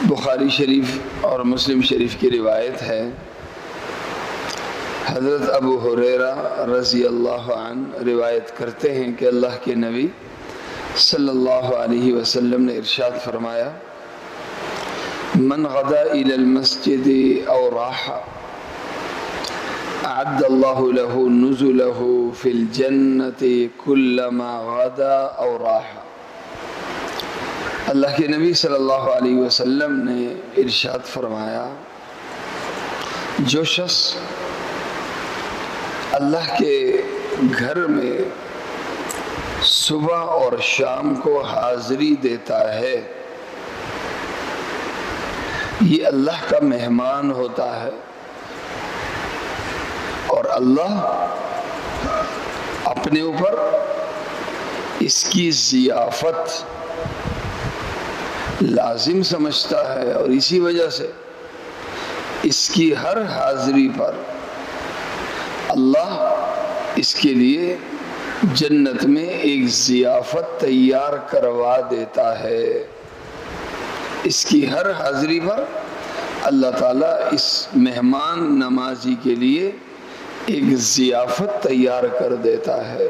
بخاری شریف اور مسلم شریف کی روایت ہے، حضرت ابو ہریرہ رضی اللہ عنہ روایت کرتے ہیں کہ اللہ کے نبی صلی اللہ علیہ وسلم نے ارشاد فرمایا، من غدا الى المسجد او راح اعد اللہ له نزله فی الجنة كلما غدا او راح۔ اللہ کے نبی صلی اللہ علیہ وسلم نے ارشاد فرمایا، جو شخص اللہ کے گھر میں صبح اور شام کو حاضری دیتا ہے، یہ اللہ کا مہمان ہوتا ہے، اور اللہ اپنے اوپر اس کی ضیافت لازم سمجھتا ہے، اور اسی وجہ سے اس کی ہر حاضری پر اللہ اس کے لیے جنت میں ایک ضیافت تیار کروا دیتا ہے۔ اس کی ہر حاضری پر اللہ تعالیٰ اس مہمان نمازی کے لیے ایک ضیافت تیار کر دیتا ہے۔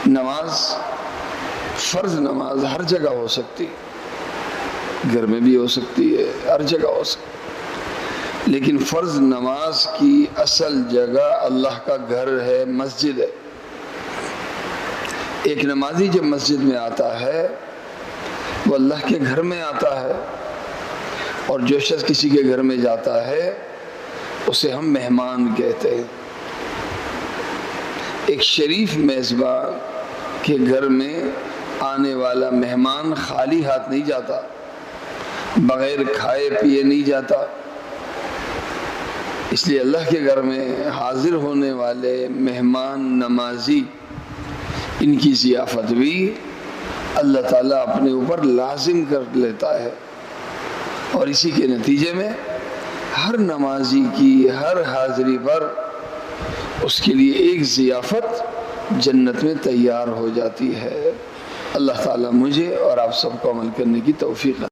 نماز، فرض نماز ہر جگہ ہو سکتی، گھر میں بھی ہو سکتی ہے، ہر جگہ ہو سکتی، لیکن فرض نماز کی اصل جگہ اللہ کا گھر ہے، مسجد ہے۔ ایک نمازی جب مسجد میں آتا ہے وہ اللہ کے گھر میں آتا ہے، اور جو شخص کسی کے گھر میں جاتا ہے اسے ہم مہمان کہتے ہیں۔ ایک شریف میزبان کے گھر میں آنے والا مہمان خالی ہاتھ نہیں جاتا، بغیر کھائے پیے نہیں جاتا۔ اس لیے اللہ کے گھر میں حاضر ہونے والے مہمان نمازی، ان کی ضیافت بھی اللہ تعالیٰ اپنے اوپر لازم کر لیتا ہے، اور اسی کے نتیجے میں ہر نمازی کی ہر حاضری پر اس کے لیے ایک ضیافت جنت میں تیار ہو جاتی ہے۔ اللہ تعالیٰ مجھے اور آپ سب کو عمل کرنے کی توفیق